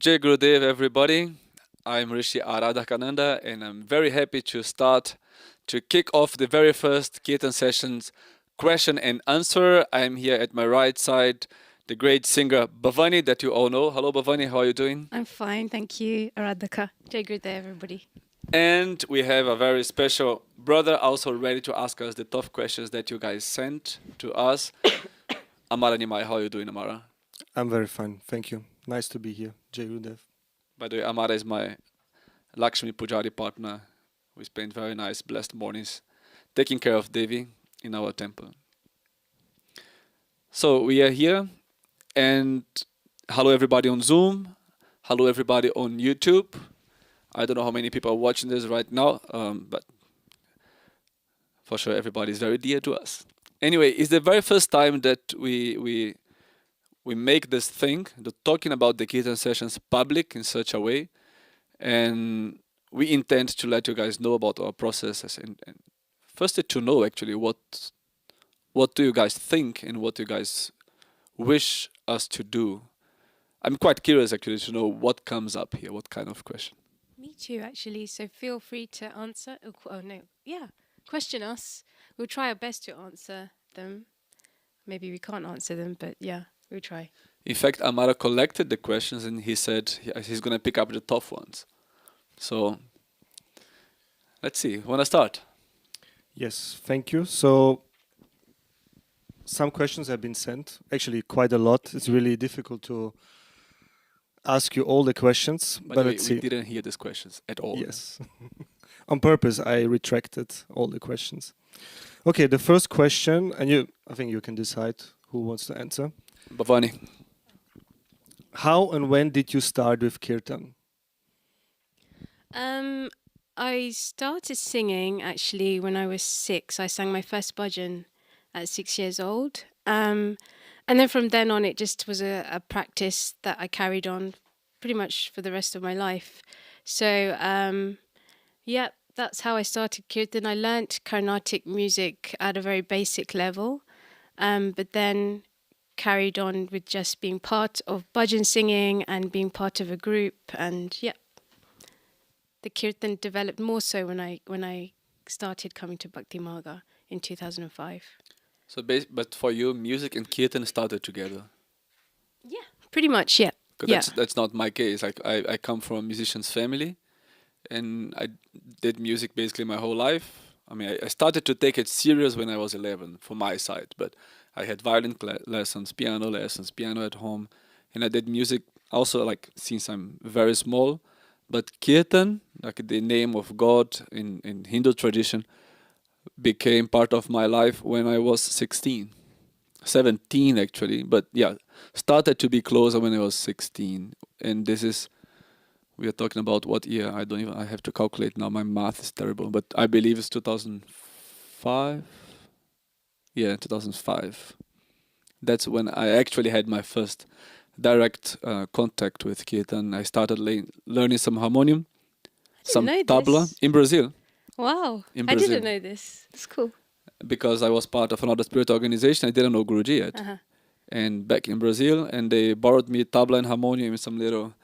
Jai Gurudev, everybody. I'm Rishi Aradhakananda, and I'm very happy to kick off the very first Kirtan sessions, question and answer. I'm here at my right side, the great singer Bhavani, that you all know. Hello, Bhavani. How are you doing? I'm fine, thank you, Aradhaka. Jai Gurudev, everybody. And we have a very special brother also ready to ask us the tough questions that you guys sent to us. Amara Nimai, how are you doing, Amara? I'm very fine, thank you. Nice to be here, Jai Gurudev. By the way, Amara is my Lakshmi Pujari partner. We spend very nice, blessed mornings taking care of Devi in our temple. So we are here, and hello everybody on Zoom. Hello everybody on YouTube. I don't know how many people are watching this right now, but for sure everybody is very dear to us. Anyway, it's the very first time that we make this thing, the talking about the Kirtan sessions public in such a way, and we intend to let you guys know about our processes and first to know actually what do you guys think and what you guys wish us to do. I'm quite curious actually to know what comes up here, what kind of question. Me too, actually. So feel free to answer. Question us. We'll try our best to answer them. Maybe we can't answer them, but yeah, we'll try. In fact, Amara collected the questions and he said he's going to pick up the tough ones. So, let's see. Want to start? Yes, thank you. So, some questions have been sent, actually quite a lot. It's really difficult to ask you all the questions, By but the way, let's we see. didn't hear these questions at all. Yes. On purpose, I retracted all the questions. Okay, the first question, and I think you can decide who wants to answer. Bhavani. How and when did you start with Kirtan? I started singing actually when I was 6. I sang my first bhajan at 6 years old. And then from then on, it just was a practice that I carried on pretty much for the rest of my life. So, that's how I started Kirtan. I learnt Carnatic music at a very basic level, but then carried on with just being part of bhajan singing and being part of a group. And the Kirtan developed more so when I started coming to Bhakti Marga in 2005. So, but for you, music and Kirtan started together? Yeah, pretty much, yeah. Because that's not my case. I come from a musician's family, and I did music basically my whole life. I mean, I started to take it serious when I was 11 from my side, but I had violin lessons, piano at home, and I did music also like since I'm very small. But Kirtan, like the name of God in Hindu tradition, became part of my life when I was 16. 17 actually, but yeah, started to be closer when I was 16. And we are talking about what year? I have to calculate now, my math is terrible, but I believe it's 2005. Yeah, 2005. That's when I actually had my first direct contact with Kirtan. I started learning some harmonium, some tabla in Brazil. Wow, In I Brazil. didn't know this. It's cool. Because I was part of another spirit organization. I didn't know Guruji yet. And back in Brazil, and they borrowed me tabla and harmonium and some little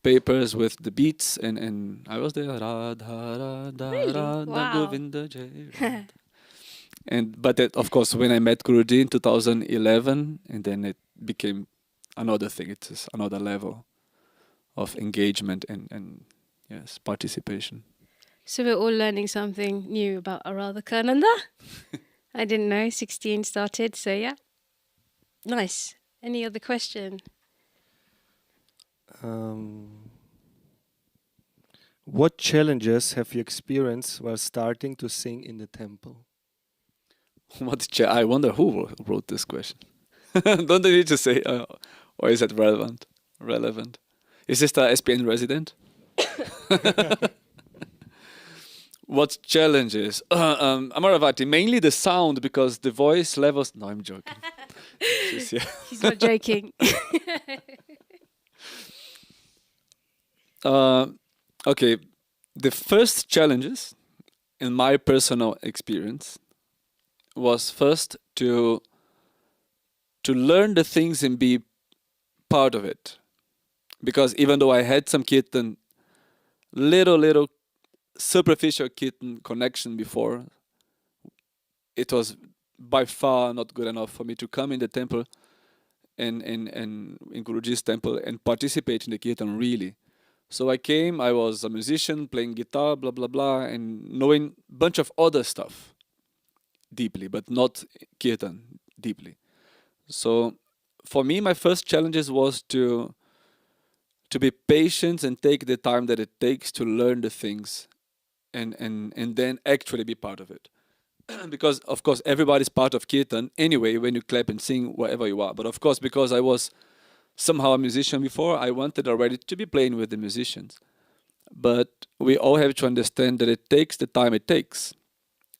papers with the beats, and I was there. Radha, Radha, Really? Radha, Wow. Govinda, Jai, Radha. But of course, when I met Guruji in 2011, and then it became another thing. It is another level of engagement and yes, participation. So we're all learning something new about Aradhakananda. I didn't know 16 started, so yeah. Nice. Any other question? What challenges have you experienced while starting to sing in the temple? I wonder who wrote this question. Don't they need to say, or is it relevant? Is this the SPN resident? What challenges? Amaravati, mainly the sound, because the voice levels... No, I'm joking. He's not joking. Okay, the first challenges, in my personal experience, was first to learn the things and be part of it. because even though I had some Kirtan, little superficial Kirtan connection before, it was by far not good enough for me to come in the temple and in Guruji's temple and participate in the Kirtan really. So I came, I was a musician, playing guitar, blah, blah, blah, and knowing a bunch of other stuff deeply, but not Kirtan deeply. So for me, my first challenges was to be patient and take the time that it takes to learn the things and then actually be part of it. Because, of course, everybody's part of Kirtan anyway when you clap and sing wherever you are. But, of course, because I was somehow a musician before, I wanted already to be playing with the musicians. But we all have to understand that it takes the time it takes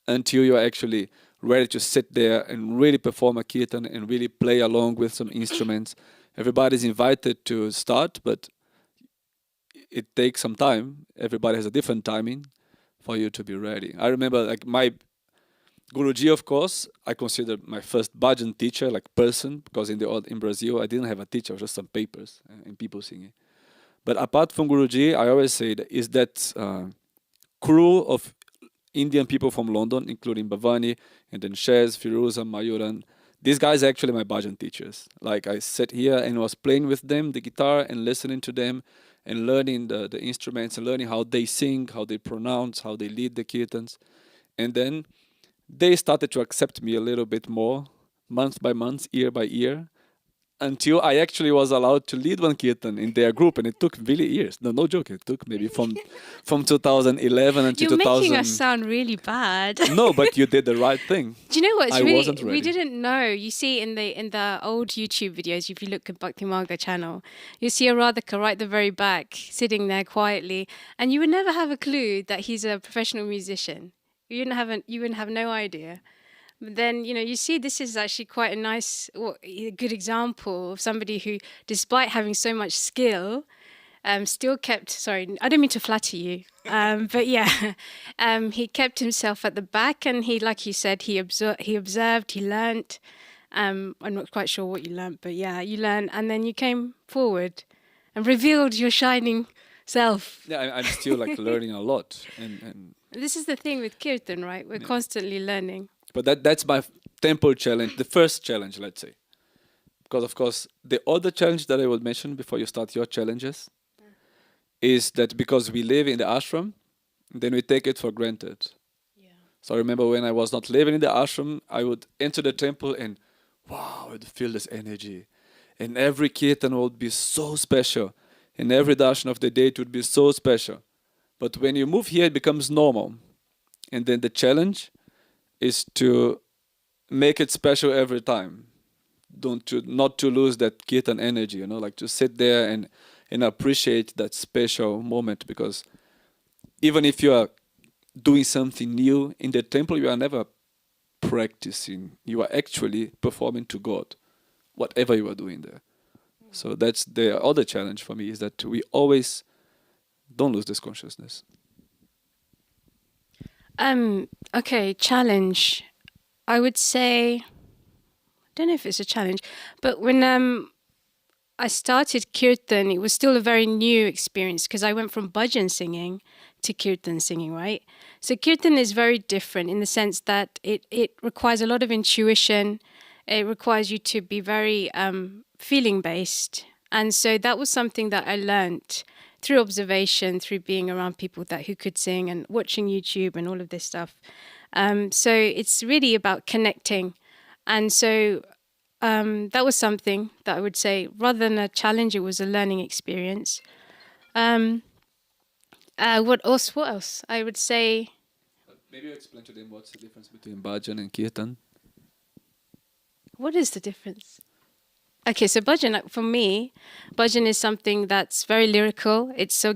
until you're actually ready to sit there and really perform a Kirtan and really play along with some instruments. Everybody's invited to start, but it takes some time. Everybody has a different timing for you to be ready. I remember like my Guruji, of course, I consider my first bhajan teacher, like person, because in Brazil I didn't have a teacher, just some papers and people singing. But apart from Guruji, I always say that is that crew of Indian people from London, including Bhavani and then Shez, Firuza, Mayuran. These guys are actually my bhajan teachers. Like I sat here and was playing with them the guitar and listening to them and learning the instruments and learning how they sing, how they pronounce, how they lead the kirtans. And then they started to accept me a little bit more, month by month, year by year, until I actually was allowed to lead one kirtan in their group, and it took really years. No joke. It took maybe from 2011 until You're 2000. making us sound really bad. No, but you did the right thing. Do you know what? It's I really, wasn't ready. we didn't know. You see in the old YouTube videos, if you look at Bhakti Marga channel, you see a Radhika right at the very back, sitting there quietly, and you would never have a clue that he's a professional musician. You wouldn't have no idea. But then, you see this is actually quite a nice, a good example of somebody who, despite having so much skill, still kept, sorry, I don't mean to flatter you, but yeah, he kept himself at the back, and he, like you said, he observed, he learnt. I'm not quite sure what you learnt, but yeah, you learned, and then you came forward and revealed your shining self. Yeah, I'm still like learning a lot, and This is the thing with Kirtan, right? We're constantly learning. but that's my temple challenge, the first challenge, let's say. Because of course, the other challenge that I would mention before you start your challenges is that because we live in the ashram, then we take it for granted. Yeah. So I remember when I was not living in the ashram, I would enter the temple and wow, I would feel this energy. And every kirtan would be so special. And every darshan of the day it would be so special. But when you move here, it becomes normal. And then the challenge is to make it special every time. Not to lose that kirtan energy, like to sit there and appreciate that special moment, because even if you are doing something new in the temple, you are never practicing. You are actually performing to God, whatever you are doing there. So that's the other challenge for me, is that we always don't lose this consciousness. Okay, challenge. I would say, I don't know if it's a challenge, but when I started Kirtan, it was still a very new experience, because I went from bhajan singing to Kirtan singing, right? So Kirtan is very different in the sense that it requires a lot of intuition. It requires you to be very feeling-based. And so that was something that I learnt through observation, through being around people who could sing and watching YouTube and all of this stuff. So it's really about connecting. And so that was something that I would say, rather than a challenge, it was a learning experience. What else? I would say... Maybe you explain to them what's the difference between bhajan and kirtan. What is the difference? Okay, so bhajan, for me, bhajan is something that's very lyrical. It's still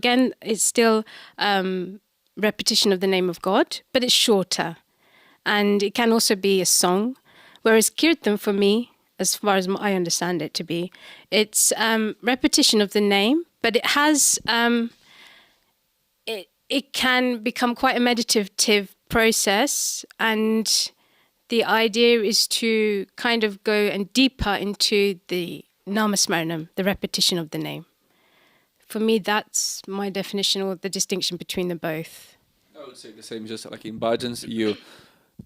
repetition of the name of God, but it's shorter. And it can also be a song. Whereas kirtan, for me, as far as I understand it to be, it's repetition of the name, but it has... It can become quite a meditative process, and the idea is to kind of go and deeper into the namasmaranam, the repetition of the name. for me, that's my definition or the distinction between the both. I would say the same. Just like in bhajans,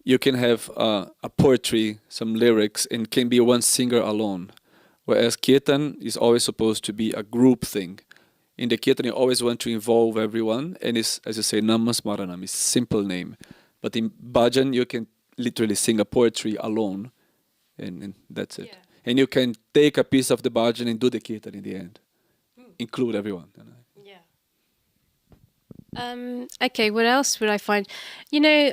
you can have a poetry, some lyrics, and can be one singer alone. Whereas kirtan is always supposed to be a group thing. In the kirtan, you always want to involve everyone, and it's, as you say, namasmaranam, is simple name. But in bhajan, you can literally sing a poetry alone, and that's it. Yeah. And you can take a piece of the bhajan and do the kirtan in the end, include everyone. Yeah. Okay, what else would I find? You know,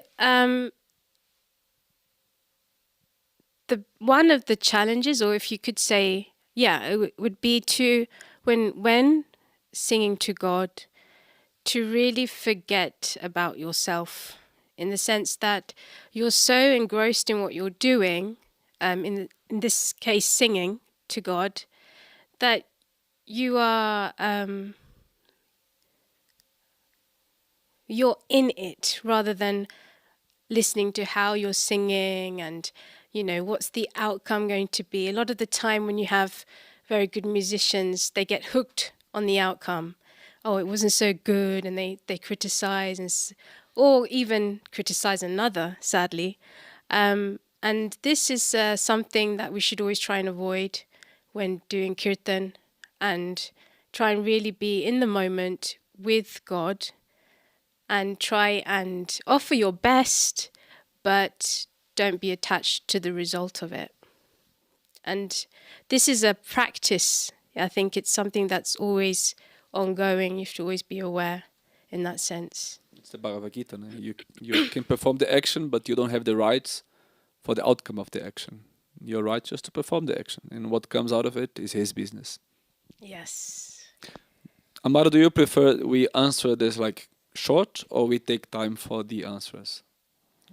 the one of the challenges, or if you could say, yeah, it would be to when singing to God, to really forget about yourself, in the sense that you're so engrossed in what you're doing, in this case singing to God, that you are you're in it rather than listening to how you're singing and, you know, what's the outcome going to be. A lot of the time when you have very good musicians, they get hooked on the outcome. Oh, it wasn't so good, and they criticize or even criticize another, sadly. And this is something that we should always try and avoid when doing kirtan, and try and really be in the moment with God and try and offer your best, but don't be attached to the result of it. And this is a practice. I think it's something that's always ongoing. You have to always be aware in that sense. It's the Bhagavad Gita. No? You can perform the action, but you don't have the rights for the outcome of the action. You're right just to perform the action, and what comes out of it is his business. Yes. Amaro, do you prefer we answer this like short, or we take time for the answers?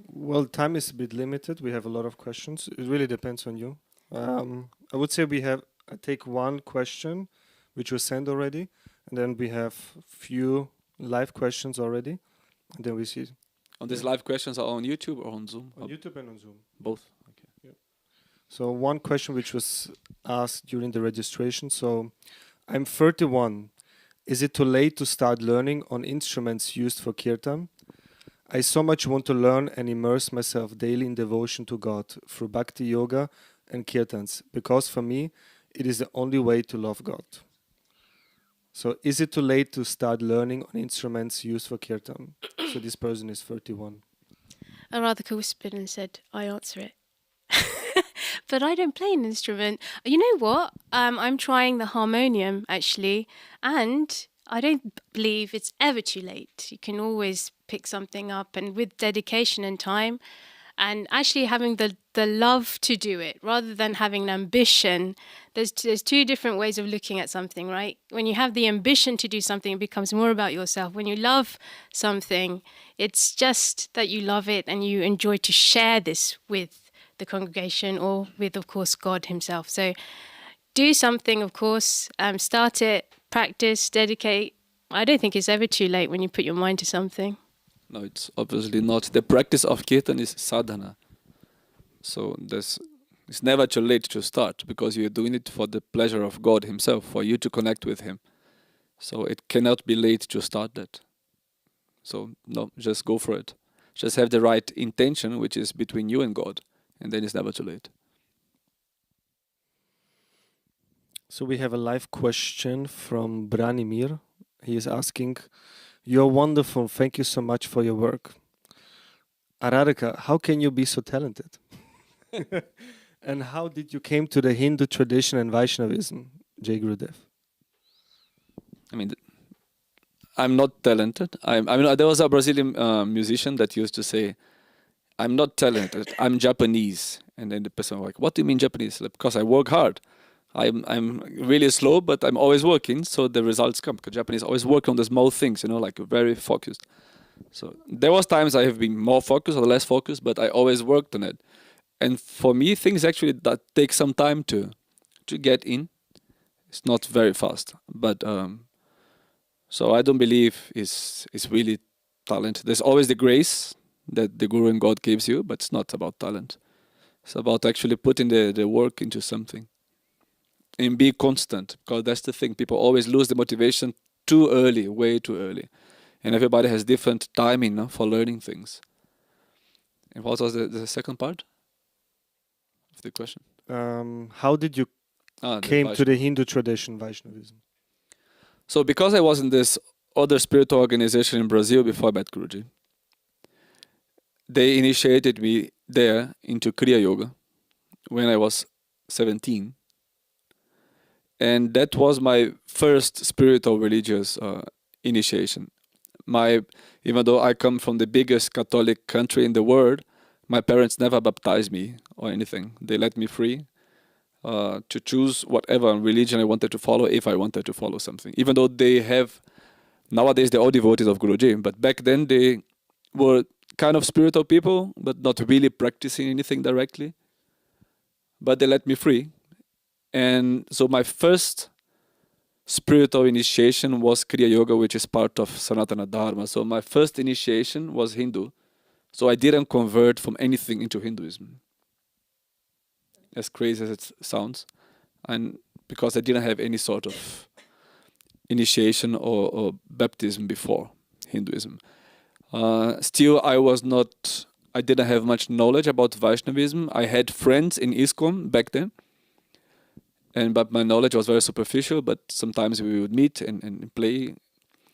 Well, time is a bit limited. We have a lot of questions. It really depends on you. I would say I take one question, which was sent already, and then we have few live questions already, and then we see. On these live questions are on YouTube or on Zoom? On YouTube and on Zoom. Both. Okay. Yeah. So one question which was asked during the registration. So, I'm 31. Is it too late to start learning on instruments used for kirtan? I so much want to learn and immerse myself daily in devotion to God through bhakti yoga and kirtans, because for me, it is the only way to love God. So is it too late to start learning on instruments used for kirtan? So this person is 31. Aradhika whispered and said, I answer it. But I don't play an instrument. You know what? I'm trying the harmonium, actually, and I don't believe it's ever too late. You can always pick something up, and with dedication and time, and actually having the love to do it, rather than having an ambition. There's two different ways of looking at something, right? When you have the ambition to do something, it becomes more about yourself. When you love something, it's just that you love it and you enjoy to share this with the congregation or with, of course, God himself. So do something, of course, start it, practice, dedicate. I don't think it's ever too late when you put your mind to something. No, it's obviously not. The practice of kirtan is sadhana. So it's never too late to start, because you're doing it for the pleasure of God himself, for you to connect with him. So it cannot be late to start that. So no, just go for it. Just have the right intention, which is between you and God, and then it's never too late. So we have a live question from Branimir. He is asking, you're wonderful. Thank you so much for your work. Aradhika, how can you be so talented? And how did you came to the Hindu tradition and Vaishnavism, Jai Gurudev? I mean, I'm not talented. I mean, there was a Brazilian musician that used to say, I'm not talented, I'm Japanese. And then the person was like, what do you mean Japanese? Like, because I work hard. I'm really slow, but I'm always working, so the results come. Because Japanese always work on the small things, like very focused. So there was times I have been more focused or less focused, but I always worked on it. And for me, things actually that take some time to get in. It's not very fast, but so I don't believe it's really talent. There's always the grace that the Guru and God gives you, but it's not about talent. It's about actually putting the work into something and be constant, because that's the thing. People always lose the motivation too early, way too early. And everybody has different timing, no, for learning things. And what was the second part of the question? How did you The came to the Vaishnava. Hindu tradition, Vaishnavism? So because I was in this other spiritual organization in Brazil before I met Guruji, they initiated me there into Kriya Yoga when I was 17. And that was my first spiritual religious initiation. Even though I come from the biggest Catholic country in the world, my parents never baptized me or anything. They let me free to choose whatever religion I wanted to follow if I wanted to follow something. Even though nowadays they're all devotees of Guruji, but back then they were kind of spiritual people, but not really practicing anything directly. But they let me free. And so my first spiritual initiation was Kriya Yoga, which is part of Sanatana Dharma. So my first initiation was Hindu. So I didn't convert from anything into Hinduism, as crazy as it sounds. And because I didn't have any sort of initiation or baptism before Hinduism. Still, I didn't have much knowledge about Vaishnavism. I had friends in ISKCON back then, but my knowledge was very superficial, but sometimes we would meet and play.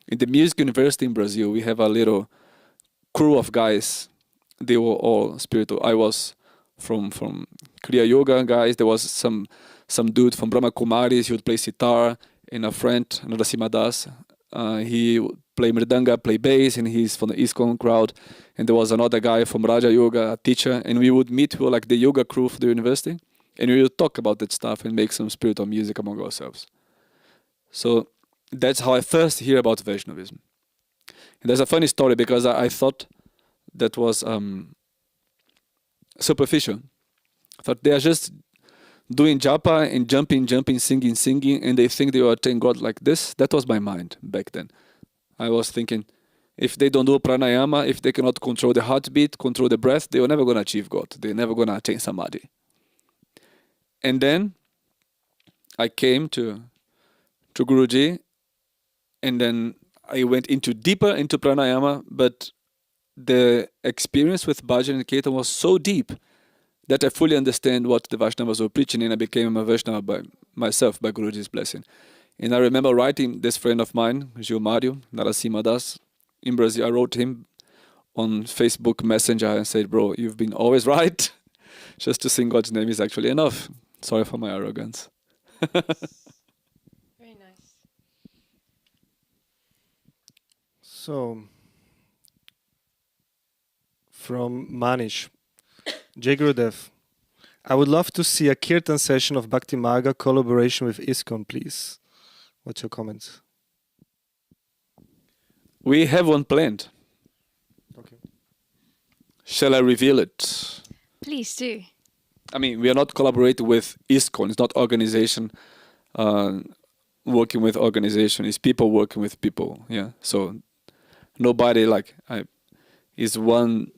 In the music university in Brazil, we have a little crew of guys. They were all spiritual. I was from Kriya Yoga guys. There was some dude from Brahma Kumaris. He would play sitar, and a friend, Narasimha Das, he would play mridanga, play bass, and he's from the ISKCON crowd. And there was another guy from Raja Yoga, a teacher, and we would meet. We were like the yoga crew of the university. And we would talk about that stuff and make some spiritual music among ourselves. So that's how I first hear about Vaishnavism. And there's a funny story because I thought that was superficial. I thought they are just doing japa and jumping, singing, and they think they are attaining God like this. That was my mind back then. I was thinking, if they don't do pranayama, if they cannot control the heartbeat, control the breath, they are never going to achieve God. They're never going to attain samadhi. And then I came to Guruji, and then I went deeper into pranayama, but the experience with bhajan and kirtan was so deep that I fully understand what the Vaishnavas were preaching, and I became a Vaishnava by myself, by Guruji's blessing. And I remember writing this friend of mine, Gil Mario, Narasimha Das, in Brazil. I wrote him on Facebook Messenger and said, bro, you've been always right. Just to sing God's name is actually enough. Sorry for my arrogance. Very nice. So, from Manish, Jai Gurudev, I would love to see a Kirtan session of Bhakti Marga collaboration with ISKCON, please. What's your comments? We have one planned. Okay. Shall I reveal it? Please do. I mean, we are not collaborating with ISKCON. It's not organization working with organization. It's people working with people. Yeah. So nobody is one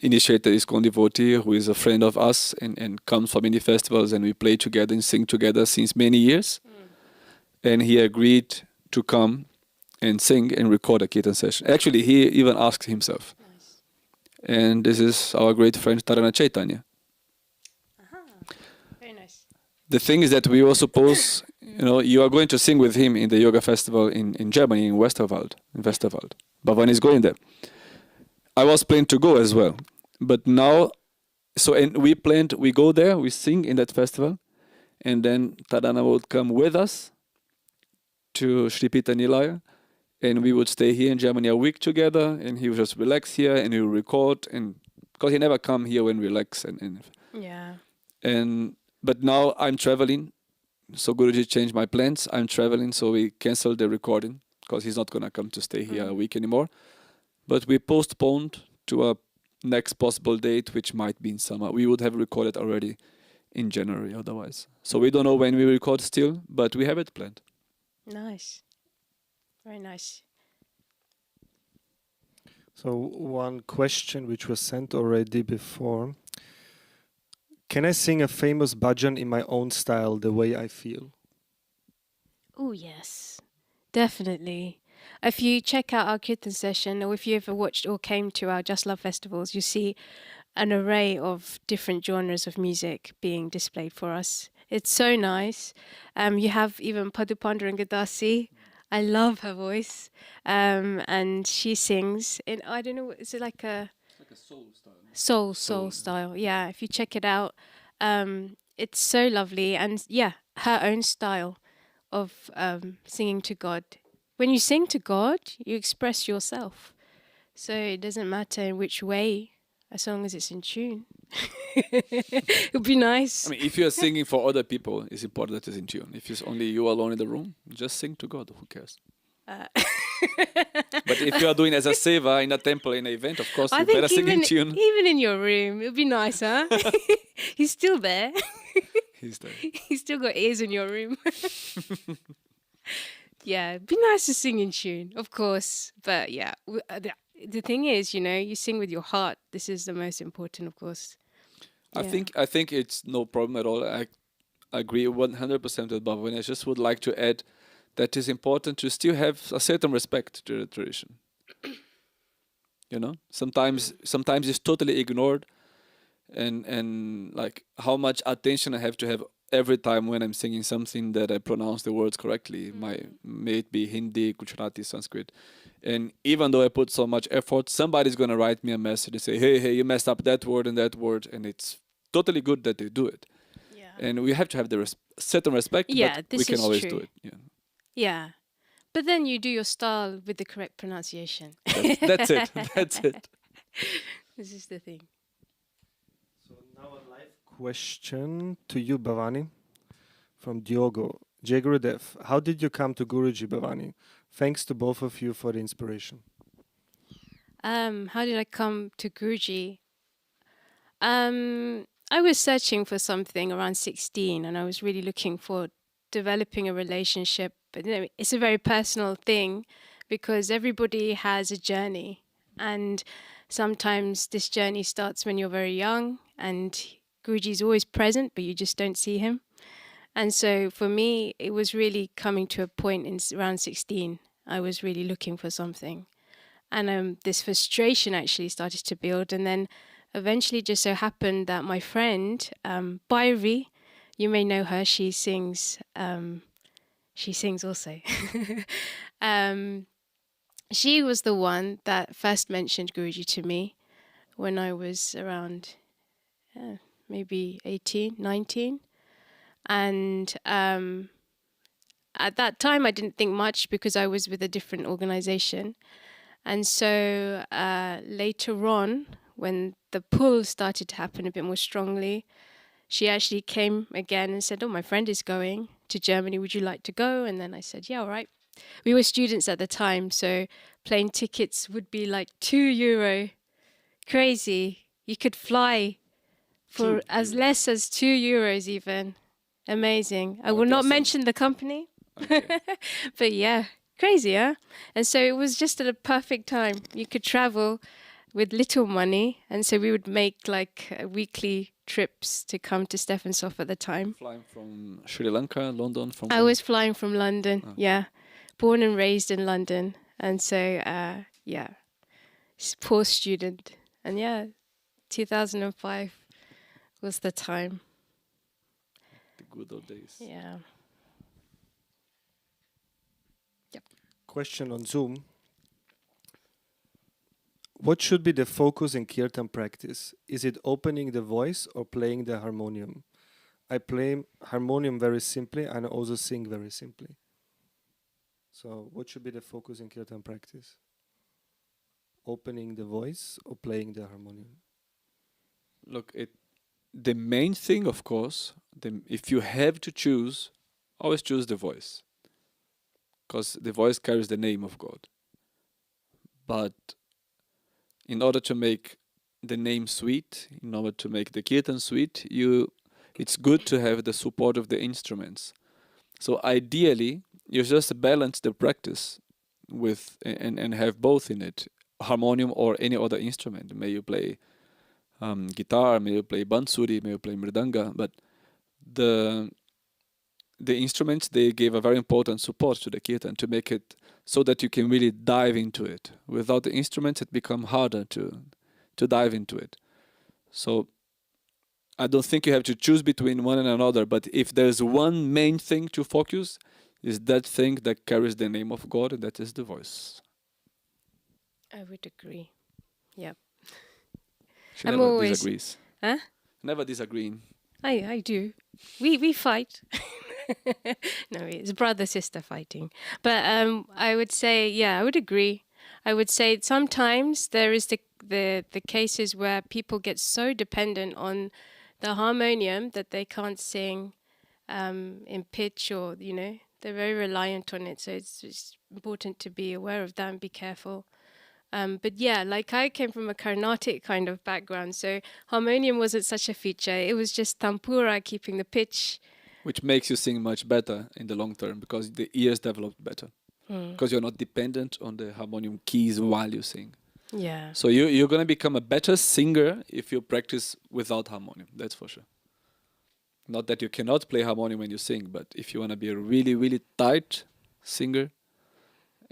initiator ISKCON devotee who is a friend of us and comes from many festivals, and we play together and sing together since many years. And he agreed to come and sing and record a Kirtan session. Actually, he even asked himself. Nice. And this is our great friend Tarana Chaitanya. Very nice. The thing is that we were supposed, you are going to sing with him in the yoga festival in Germany, in Westerwald. Bhavan is going there. I was planning to go as well. But now, and we go there, we sing in that festival, and then Tarana would come with us to Sri Pita Nilaya, and we would stay here in Germany a week together, and he would just relax here, and he would record, and because he never come here when relax, Yeah. But now I'm traveling, so Guruji changed my plans. I'm traveling, so we canceled the recording because he's not gonna come to stay here a week anymore. But we postponed to a next possible date, which might be in summer. We would have recorded already in January otherwise. So we don't know when we record still, but we have it planned. Nice. Very nice. So one question which was sent already before. Can I sing a famous bhajan in my own style, the way I feel? Oh, yes. Definitely. If you check out our Kirtan session, or if you ever watched or came to our Just Love festivals, you see an array of different genres of music being displayed for us. It's so nice. You have even Padupandurangadasi. I love her voice. And she sings in, I don't know, is it like a soul style? Yeah, if you check it out, it's so lovely. And yeah, her own style of singing to God. When you sing to God, you express yourself. So it doesn't matter in which way, as long as it's in tune. It would be nice. I mean, if you're singing for other people, it's important that it's in tune. If it's only you alone in the room, just sing to God. Who cares? But if you are doing as a seva in a temple, in an event, of course, I you better think sing in tune. even in your room, it would be nice, huh? He's still there. He's there. He's still got ears in your room. Yeah, it'd be nice to sing in tune, of course. But yeah, the thing is, you sing with your heart. This is the most important, of course. I Yeah. think it's no problem at all. I agree 100% with Bhavani. I just would like to add that it's important to still have a certain respect to the tradition. Sometimes it's totally ignored, and like how much attention I have to have every time when I'm singing something that I pronounce the words correctly. May it be Hindi, Gujarati, Sanskrit. And even though I put so much effort, somebody's gonna write me a message and say, hey, you messed up that word, and it's totally good that they do it. Yeah. And we have to have the certain respect, Yeah, but this we can is always true. do it. Yeah. Yeah. But then you do your style with the correct pronunciation. That's it. That's it. This is the thing. So now a live question to you, Bhavani, from Diogo. Jai Gurudev, how did you come to Guruji, Bhavani? Thanks to both of you for the inspiration. How did I come to Guruji? I was searching for something around 16, and I was really looking for developing a relationship. But it's a very personal thing because everybody has a journey, and sometimes this journey starts when you're very young, and Guruji is always present, but you just don't see him. And so for me, it was really coming to a point in around 16. I was really looking for something. And this frustration actually started to build. And then eventually just so happened that my friend, Bhairavi, you may know her, she sings also. She was the one that first mentioned Guruji to me when I was around maybe 18, 19. And at that time, I didn't think much because I was with a different organization. And so later on, when the pull started to happen a bit more strongly, she actually came again and said, my friend is going to Germany. Would you like to go? And then I said, yeah, all right. We were students at the time, so plane tickets would be like €2. Crazy. You could fly for as less as €2 even. Amazing. I will not mention the company. Okay. But yeah, crazy, huh? And so it was just at a perfect time. You could travel with little money. And so we would make like weekly trips to come to Stephensoft at the time. Flying from Sri Lanka, London, I was flying from London, yeah. Born and raised in London. And so, yeah, poor student. And yeah, 2005 was the time. The good old days. Yeah. Question on Zoom. What should be the focus in Kirtan practice? Is it opening the voice or playing the harmonium? I play harmonium very simply and I also sing very simply. So what should be the focus in Kirtan practice? Opening the voice or playing the harmonium? Look, the main thing, of course, if you have to choose, always choose the voice. Because the voice carries the name of God. But in order to make the name sweet, in order to make the kirtan sweet, it's good to have the support of the instruments. So ideally, you just balance the practice with and have both in it, harmonium or any other instrument. May you play guitar, may you play bansuri, may you play mridanga, but the the instruments, they gave a very important support to the kirtan to make it so that you can really dive into it. Without the instruments, it becomes harder to dive into it. So I don't think you have to choose between one and another, but if there's one main thing to focus, is that thing that carries the name of God, and that is the voice. I would agree. Yeah. She I'm never always- disagrees. Huh? Never disagreeing. I do. We fight. No, it's brother sister fighting. But I would say, yeah, I would agree. I would say sometimes there is the cases where people get so dependent on the harmonium that they can't sing in pitch, or they're very reliant on it. So it's important to be aware of that and be careful. But yeah, like I came from a Carnatic kind of background, so harmonium wasn't such a feature. It was just tampura keeping the pitch. Which makes you sing much better in the long term because the ears develop better. Because you're not dependent on the harmonium keys while you sing. Yeah. So you're going to become a better singer if you practice without harmonium, that's for sure. Not that you cannot play harmonium when you sing, but if you want to be a really, really tight singer,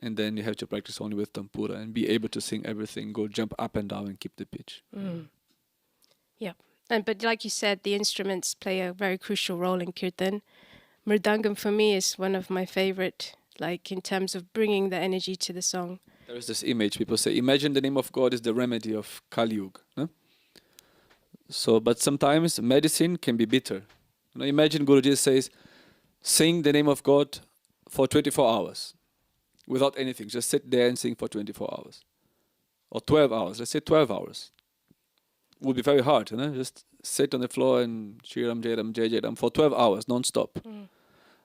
and then you have to practice only with tampura and be able to sing everything, go jump up and down and keep the pitch. Yeah. But like you said, the instruments play a very crucial role in Kirtan. Mridangam for me is one of my favorite, like in terms of bringing the energy to the song. There is this image, people say, imagine the name of God is the remedy of Kali Yuga. No? So, but sometimes medicine can be bitter. Imagine Guruji says, sing the name of God for 24 hours without anything. Just sit there and sing for 24 hours. Or 12 hours. Let's say 12 hours. Would be very hard, just sit on the floor and Shriram Jairam Jai Jairam for 12 hours non-stop.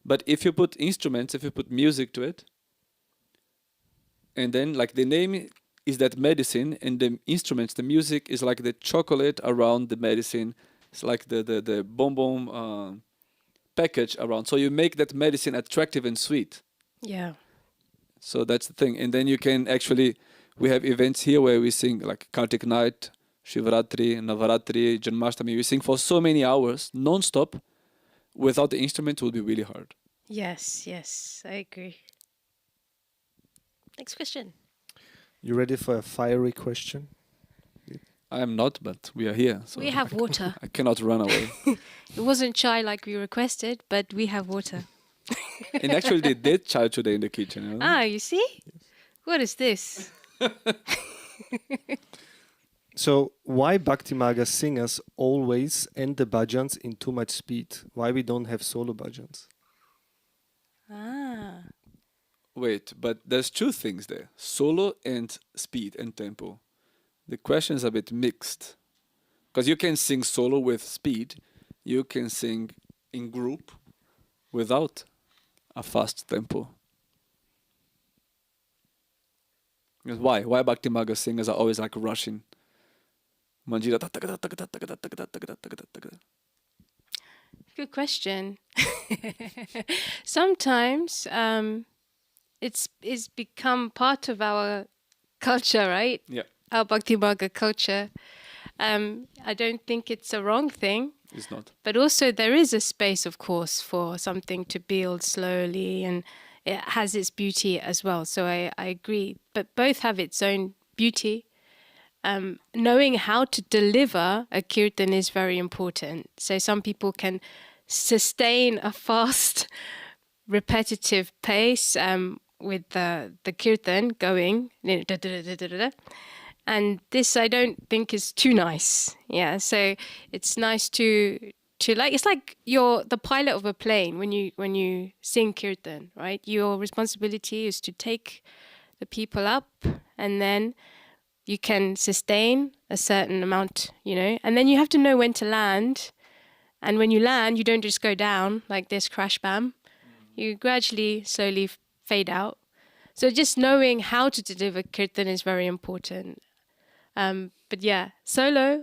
But if you put instruments, if you put music to it, and then like the name is that medicine, and the instruments, the music is like the chocolate around the medicine. It's like the bonbon package around. So you make that medicine attractive and sweet. Yeah. So that's the thing. And then you can actually, we have events here where we sing like Kartik night, Shivratri, Navaratri, Janmashtami. We sing for so many hours, non-stop. Without the instrument, it will be really hard. Yes, I agree. Next question. You ready for a fiery question? I am not, but we are here. So We have water. I cannot run away. It wasn't chai like we requested, but we have water. And actually, they did chai today in the kitchen. Ah, you see? What is this? So why Bhakti Marga singers always end the bhajans in too much speed? Why we don't have solo bhajans? Ah. Wait, but there's two things there. Solo and speed and tempo. The question is a bit mixed. Because you can sing solo with speed. You can sing in group without a fast tempo. Because why? Why Bhakti Marga singers are always like rushing? Manjira. Good question. Sometimes it's become part of our culture, right? Yeah, Our Bhakti Marga culture. I don't think it's a wrong thing, it's not. but also there is a space, of course, for something to build slowly, and it has its beauty as well. So I agree, but both have its own beauty. Knowing how to deliver a kirtan is very important. So some people can sustain a fast, repetitive pace with the kirtan going, and this I don't think is too nice. Yeah, so it's nice to like, it's like you're the pilot of a plane when you sing kirtan, right? Your responsibility is to take the people up, and then you can sustain a certain amount, and then you have to know when to land. And when you land, you don't just go down like this, crash, bam. You gradually, slowly fade out. So just knowing how to deliver kirtan is very important. But yeah, solo,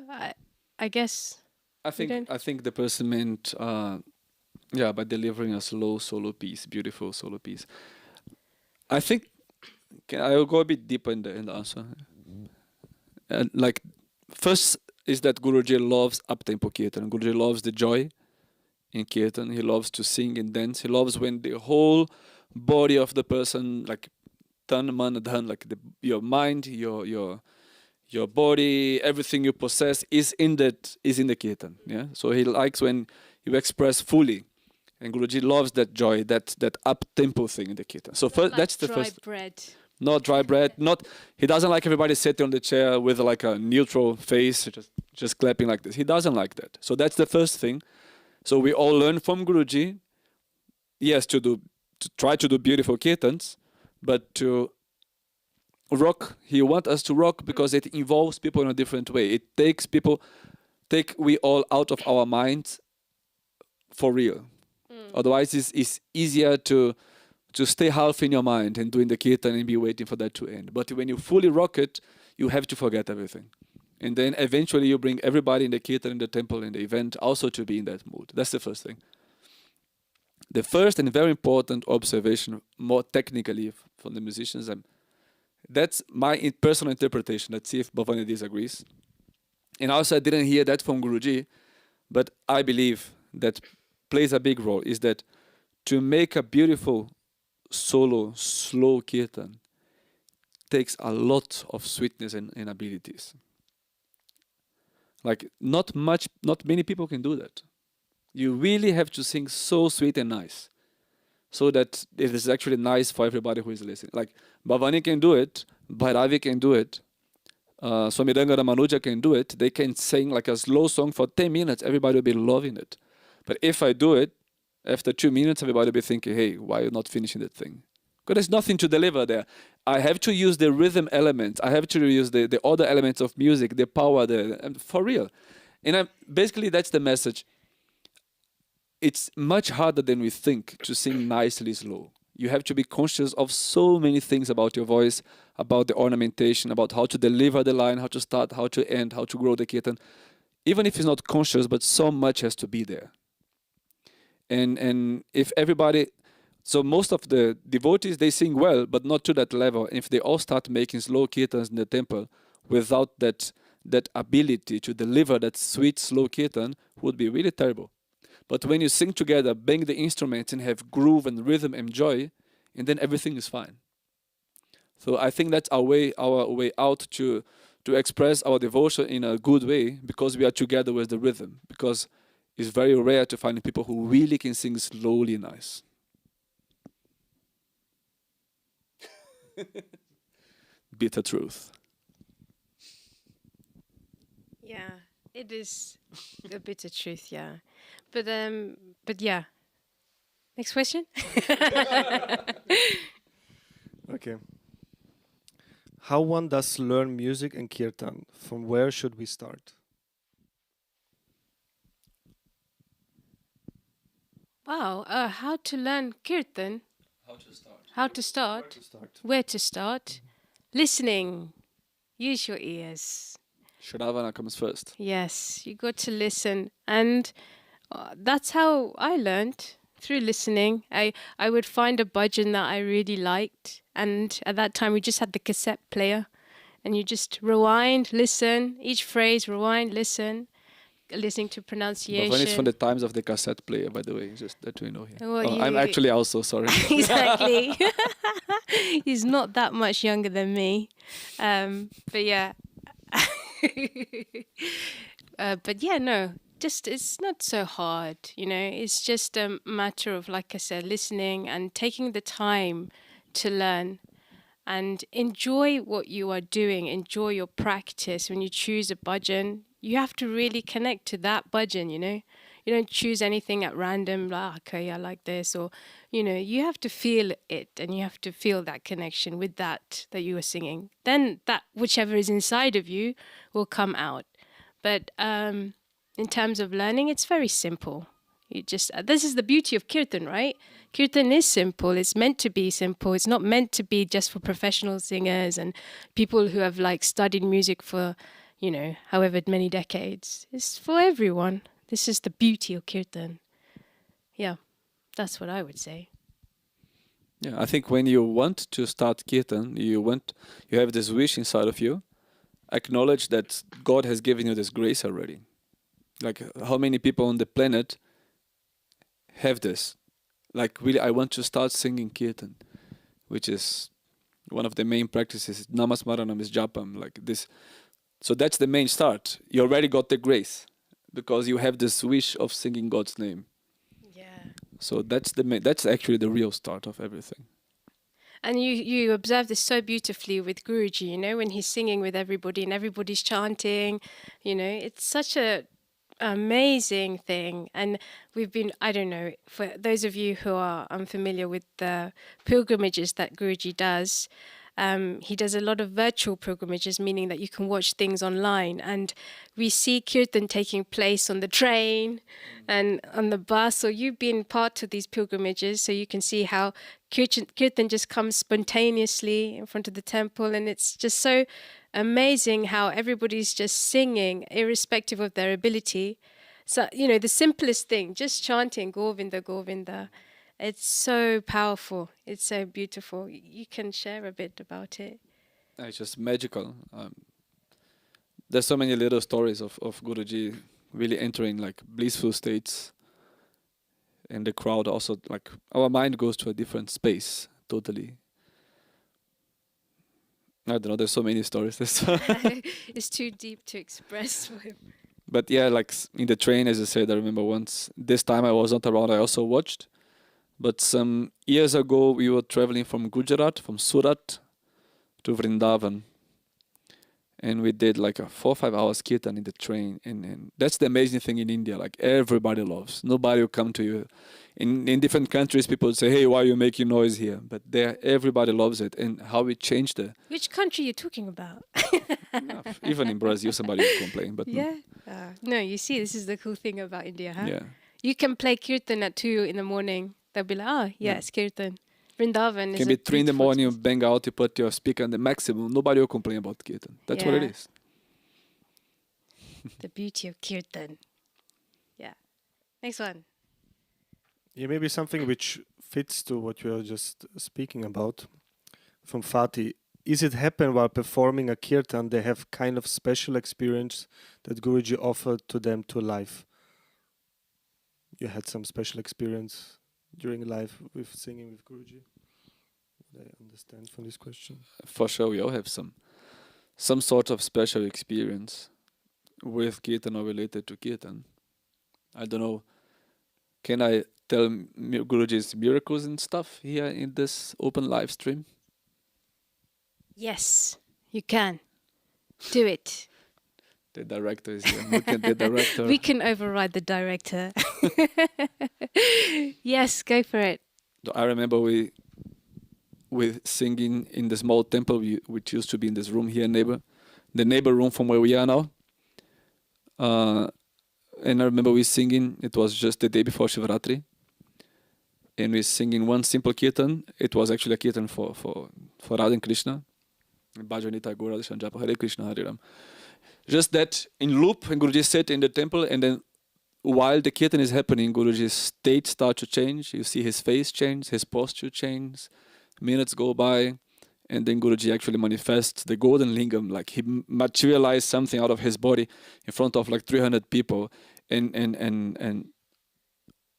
I guess. I think the person meant, by delivering a slow solo piece, beautiful solo piece. I think I will go a bit deeper in the answer. First is that Guruji loves up-tempo kirtan. Guruji loves the joy in Kirtan. He loves to sing and dance. He loves when the whole body of the person, like tan, man, dhan, like your mind, your body, everything you possess is in the Kirtan. Yeah. So he likes when you express fully. And Guruji loves that joy, that up tempo thing in the Kirtan. So first, Like that's the dry first. bread. Not dry bread. Not he doesn't like everybody sitting on the chair with like a neutral face, just clapping like this. He doesn't like that. So that's the first thing. So we all learn from Guruji. Yes, to try to do beautiful kirtans, but to rock. He wants us to rock because it involves people in a different way. It takes we all out of our minds for real. Otherwise, it's easier to stay half in your mind and doing the kirtan and be waiting for that to end. But when you fully rock it, you have to forget everything. And then eventually you bring everybody in the kirtan, in the temple, in the event also to be in that mood. That's the first thing. The first and very important observation, more technically from the musicians, that's my personal interpretation. Let's see if Bhavani disagrees. And also I didn't hear that from Guruji, but I believe that plays a big role, is that to make a beautiful solo, slow kirtan takes a lot of sweetness and abilities. Like not many people can do that. You really have to sing so sweet and nice, so that it is actually nice for everybody who is listening. Like Bhavani can do it, Bhairavi can do it, Swami Ranga Ramanuja can do it. They can sing like a slow song for 10 minutes. Everybody will be loving it. But if I do it, after 2 minutes, everybody will be thinking, hey, why are you not finishing that thing? Because there's nothing to deliver there. I have to use the rhythm elements. I have to use the other elements of music, the power, for real. And basically, that's the message. It's much harder than we think to sing nicely slow. You have to be conscious of so many things about your voice, about the ornamentation, about how to deliver the line, how to start, how to end, how to grow the kirtan. Even if it's not conscious, but so much has to be there. And if everybody, so most of the devotees, they sing well, but not to that level. If they all start making slow kirtans in the temple without that ability to deliver that sweet, slow kirtan, would be really terrible. But when you sing together, bang the instruments and have groove and rhythm and joy, and then everything is fine. So I think that's our way out to express our devotion in a good way, because we are together with the rhythm. Because it's very rare to find people who really can sing slowly nice. Bitter truth. Yeah, it is a bitter truth, yeah. But yeah. Next question. Okay. How one does learn music and kirtan? From where should we start? Wow, how to learn kirtan? How to start? How to start? Where to start? Listening. Use your ears. Shravana comes first. Yes, you got to listen. And that's how I learned, through listening. I would find a bhajan that I really liked. And at that time, we just had the cassette player. And you just rewind, listen, each phrase, rewind, listen, listening to pronunciation. Bhavani is from the times of the cassette player, by the way, just that we know here. Well, I'm actually also sorry. Exactly. He's not that much younger than me. But yeah. But yeah, no, just it's not so hard, you know. It's just a matter of, like I said, listening and taking the time to learn and enjoy what you are doing. Enjoy your practice. When you choose a bhajan, you have to really connect to that bhajan, you know. You don't choose anything at random, like, okay, I like this, or, you know, you have to feel it, and you have to feel that connection with that you are singing. Then that, whichever is inside of you, will come out. But in terms of learning, it's very simple. You just, this is the beauty of Kirtan, right? Kirtan is simple. It's meant to be simple. It's not meant to be just for professional singers and people who have like studied music for, you know, however many decades. It's for everyone. This is the beauty of Kirtan. Yeah, that's what I would say. Yeah, I think when you want to start Kirtan, you have this wish inside of you. Acknowledge that God has given you this grace already. Like, how many people on the planet have this. Like really, I want to start singing Kirtan, which is one of the main practices. Namasmaranam is japam, like this. So that's the main start. You already got the grace because you have this wish of singing God's name. Yeah. So that's actually the real start of everything. And you observe this so beautifully with Guruji, you know, when he's singing with everybody and everybody's chanting, you know, it's such a amazing thing. And we've been, I don't know, for those of you who are unfamiliar with the pilgrimages that Guruji does, he does a lot of virtual pilgrimages, meaning that you can watch things online. And we see Kirtan taking place on the train and on the bus. So you've been part of these pilgrimages, so you can see how Kirtan just comes spontaneously in front of the temple. And it's just so amazing how everybody's just singing, irrespective of their ability. So, you know, the simplest thing, just chanting Govinda, Govinda. It's so powerful. It's so beautiful. You can share a bit about it. It's just magical. There's so many little stories of Guruji really entering like blissful states, and the crowd also, like, our mind goes to a different space totally. I don't know, there's so many stories. It's too deep to express for him. But yeah, like in the train, as I said, I remember once, this time I was not around, I also watched. But some years ago, we were traveling from Gujarat, from Surat to Vrindavan. And we did like a 4 or 5 hours kirtan in the train. And that's the amazing thing in India. Like everybody loves. Nobody will come to you. In different countries, people would say, hey, why are you making noise here? But there, everybody loves it. And how we changed it. Which country are you talking about? Even in Brazil, somebody would complain. But yeah. No, you see, this is the cool thing about India, huh? yeah. You can play kirtan at 2 in the morning. They'll be like, oh, yeah, it's kirtan. Vrindavan It is can be 3 in the morning, you bang out, you put your speaker on the maximum. Nobody will complain about kirtan. That's what it Yeah. is. The beauty of kirtan. Yeah. Next one. Yeah, maybe something which fits to what you were just speaking about from Fatih. Is it happen while performing a kirtan they have kind of special experience that Guruji offered to them to life? You had some special experience during life with singing with Guruji? What I understand from this question. For sure, we all have some sort of special experience with kirtan or related to kirtan. I don't know. Can I tell Guruji's miracles and stuff here in this open live stream? Yes, you can. Do it. The director is here. Look at the director. We can override the director. Yes, go for it. I remember we singing in the small temple which used to be in this room here, the neighbor room from where we are now. And I remember we singing. It was just the day before Shivratri, and we singing one simple kirtan. It was actually a kirtan for Radha and Krishna. Bhajanita Gora Shanjapa Hare Krishna Hare Ram. Just that in loop, and Guruji sat in the temple, and then while the kirtan is happening, Guruji's state starts to change. You see his face change, his posture change. Minutes go by, and then Guruji actually manifests the golden lingam, like he materialized something out of his body in front of like 300 people, and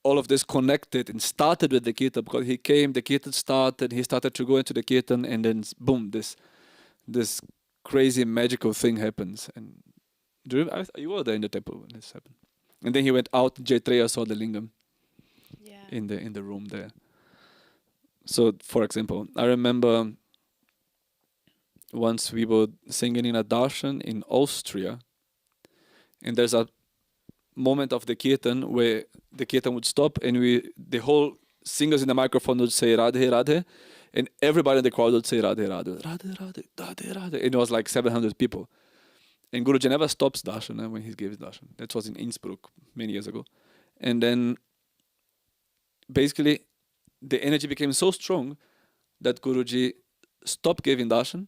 all of this connected and started with the kirtan, because he came, the kirtan started, he started to go into the kirtan, and then boom, this crazy magical thing happens. And you were there in the temple when this happened. And then he went out. Jaitreya saw the lingam in the room there. So, for example, I remember once we were singing in a darshan in Austria, and there's a moment of the kirtan where the kirtan would stop, and the whole singers in the microphone would say Radhe Radhe, and everybody in the crowd would say Radhe Radhe, Radhe Radhe, Radhe Radhe. And it was like 700 people. And Guruji never stops darshan when he gives darshan. That was in Innsbruck many years ago. And then basically the energy became so strong that Guruji stopped giving darshan,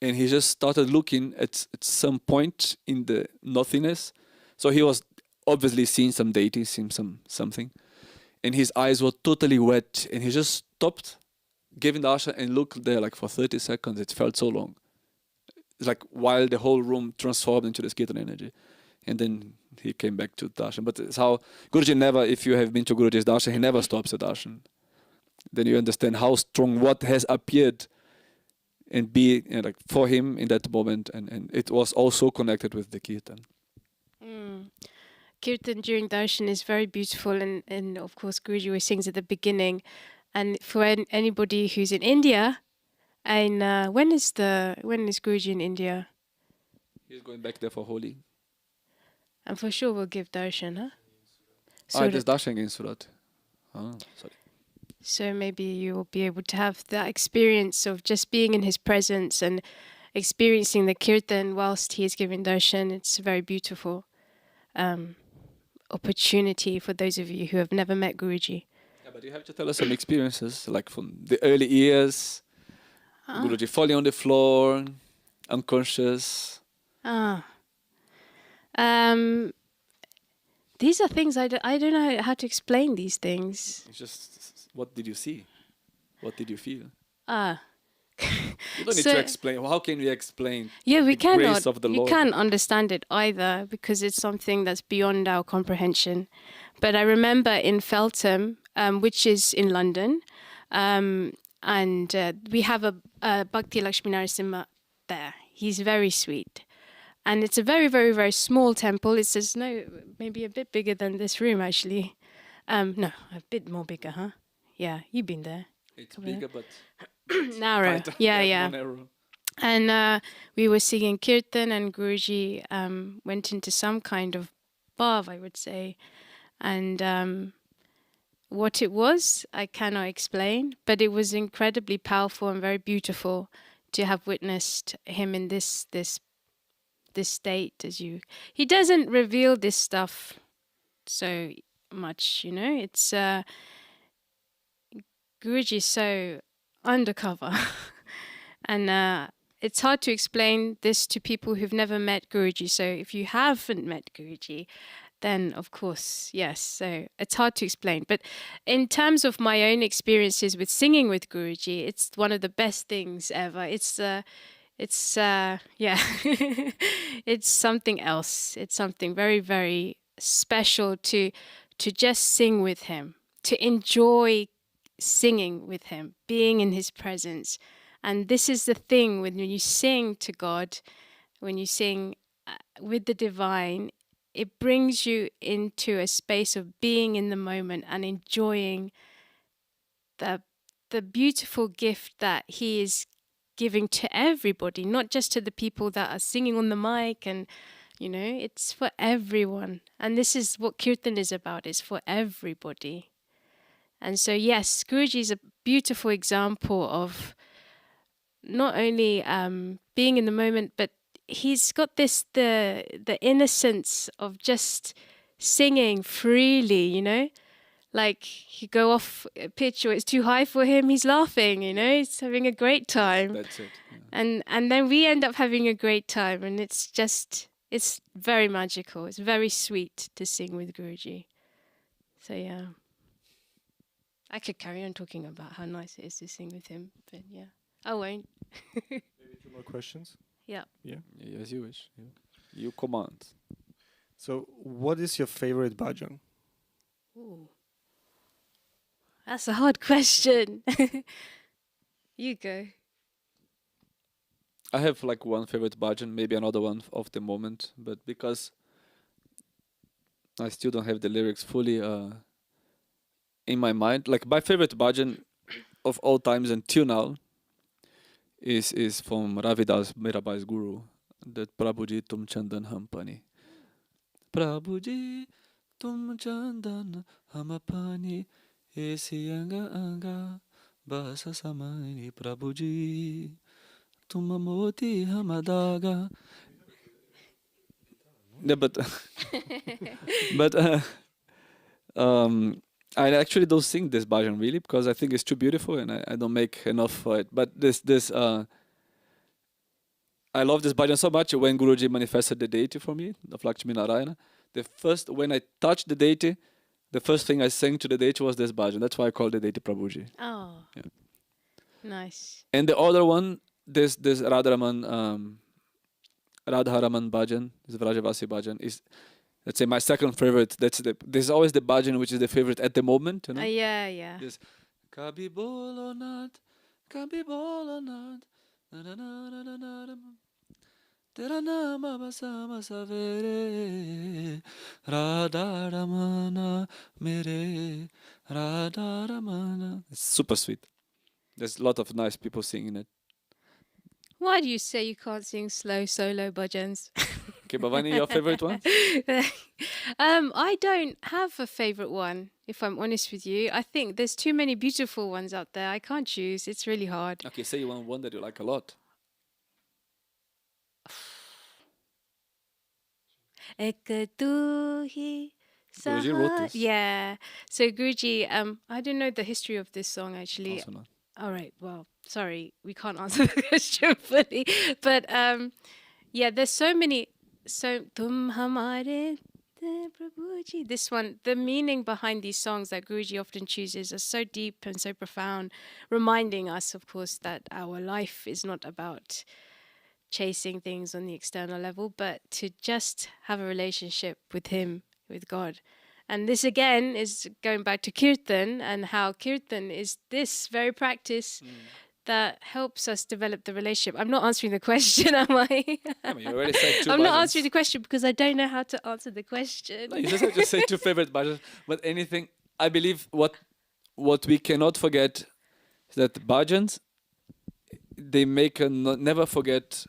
and he just started looking at some point in the nothingness. So he was obviously seeing some deity, seeing something, and his eyes were totally wet, and he just stopped giving darshan and looked there like for 30 seconds. It felt so long. It's like while the whole room transformed into this kirtan energy. and then he came back to darshan. But it's how Guruji never, if you have been to Guruji's darshan, he never stops at darshan. Then you understand how strong what has appeared and be like for him in that moment, and it was also connected with the kirtan. Kirtan during darshan is very beautiful, and of course Guruji always sings at the beginning. And for anybody who's in India, and when is Guruji in India? He's going back there for Holi. And for sure we'll give darshan, huh? There's darshan in Surat. Sorry. So maybe you will be able to have that experience of just being in his presence and experiencing the kirtan whilst he is giving darshan. It's a very beautiful opportunity for those of you who have never met Guruji. Yeah, but you have to tell us some experiences, like from the early years, Guruji falling on the floor, unconscious. These are things I don't know how to explain these things. It's just, what did you see? What did you feel? You don't need to explain. How can we explain? Yeah, we the cannot. grace of the We Lord? can't understand it either because it's something that's beyond our comprehension. But I remember in Feltham, which is in London, and we have a Bhakti Lakshmi Narasimha there. He's very sweet. And it's a very, very, very small temple. It's just maybe a bit bigger than this room, actually. No, a bit more bigger, huh? Yeah, you've been there. It's bigger, but narrow. tighter. Yeah. More narrow. And we were singing Kirtan, and Guruji went into some kind of bhav, I would say. And what it was, I cannot explain, but it was incredibly powerful and very beautiful to have witnessed him in this state. He doesn't reveal this stuff so much, It's Guruji is so undercover, and it's hard to explain this to people who've never met Guruji. So if you haven't met Guruji, then of course, yes. So it's hard to explain. But in terms of my own experiences with singing with Guruji, it's one of the best things ever. It's it's something else. It's something very, very special to just sing with him, to enjoy singing with him, being in his presence. And this is the thing, when you sing to God, when you sing with the divine, it brings you into a space of being in the moment and enjoying the beautiful gift that he is giving to everybody, not just to the people that are singing on the mic, and it's for everyone. And this is what Kirtan is about. It's for everybody. And so yes, Guruji is a beautiful example of not only being in the moment, but he's got the innocence of just singing freely, like he go off pitch or it's too high for him, he's laughing, he's having a great time. That's it. Yeah. And then we end up having a great time, and it's very magical. It's very sweet to sing with Guruji. So yeah, I could carry on talking about how nice it is to sing with him, but yeah, I won't. Maybe 2 more questions. Yeah. Yeah. As you wish. You command. So, what is your favorite bhajan? Ooh. That's a hard question. You go. I have like one favorite bhajan, maybe another one of the moment, but because I still don't have the lyrics fully in my mind. Like my favorite bhajan of all times until now is from Ravidas Mirabai's guru, that Prabhuji Tum Chandan Hum Pani. Prabhuji Tum Chandan Hum Pani Esi Anga Anga Basa Samani Prabhuji Tum Moti Hamadaga. Yeah, but I actually don't sing this bhajan really because I think it's too beautiful and I don't make enough for it. But I love this bhajan so much. When Guruji manifested the deity for me, of Lakshmi Narayana, when I touched the deity, the first thing I sang to the deity was this bhajan. That's why I call the deity Prabhuji. Oh, yeah. Nice. And the other one, this Radharaman Radharaman bhajan, this Vrajavasi bhajan is, let's say, my second favorite. There's always the bhajan which is the favorite at the moment, you know. Yeah. This Kabhi bolo nath, kabhi bolo nath, na na na na na na na. Tera naam basama savere, Radha Ramana mere, Radha Ramana. It's super sweet. There's a lot of nice people singing it. Why do you say you can't sing slow solo bhajans? Okay, Bhavani, your favorite one? I don't have a favorite one, if I'm honest with you. I think there's too many beautiful ones out there. I can't choose. It's really hard. Okay, say you want one that you like a lot. Ek tu hi Guruji wrote this. Yeah. So Guruji, I don't know the history of this song actually. Also not. All right. Well, sorry, we can't answer the question fully. But yeah, there's so many. So tum hamare Prabhuji. This one, the meaning behind these songs that Guruji often chooses are so deep and so profound, reminding us, of course, that our life is not about chasing things on the external level, but to just have a relationship with Him, with God. And this again is going back to Kirtan and how Kirtan is this very practice that helps us develop the relationship. I'm not answering the question, am I? I mean, you already said two I'm not bhajans. answering the question because I don't know how to answer the question. No, you just have to say two favorite bhajans. But anything, I believe what we cannot forget is that bhajans, they make us never forget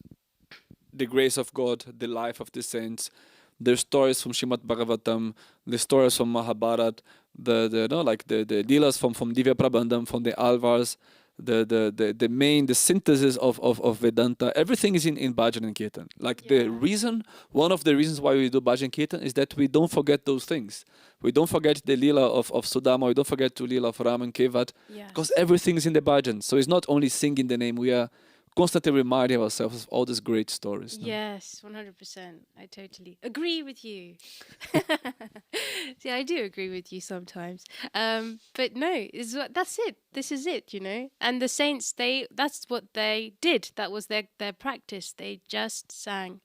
the grace of God, the life of the saints, the stories from Srimad Bhagavatam, the stories from Mahabharat, the leelas from Divya Prabandham, from the Alvars, the synthesis of Vedanta. Everything is in Bhajan and Kirtan. One of the reasons why we do Bhajan Kirtan is that we don't forget those things. We don't forget the Leela of Sudama, we don't forget the Leela of Ram and Kevat, because everything is in the Bhajan. So it's not only singing the name, we are constantly reminding ourselves of all these great stories. No? Yes, 100%. I totally agree with you. See, I do agree with you sometimes. But no, that's it. This is it, you know. And the saints, that's what they did. That was their practice. They just sang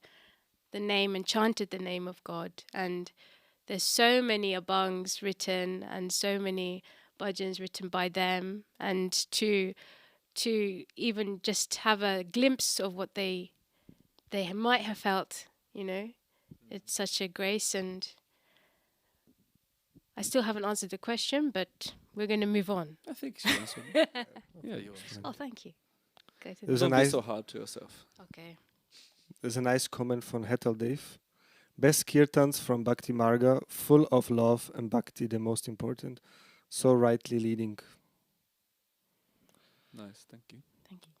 the name and chanted the name of God. And there's so many abhangs written and so many bhajans written by them. And to even just have a glimpse of what they might have felt, you know. It's such a grace, and I still haven't answered the question, but we're going to move on. I think she answered. Yeah, you answered. Oh, thank you. Go to There's the a Don't nice be so hard to yourself. Okay. There's a nice comment from Hetal Dave. Best kirtans from Bhakti Marga, full of love and bhakti, the most important. So rightly leading. Nice, thank you. Thank you.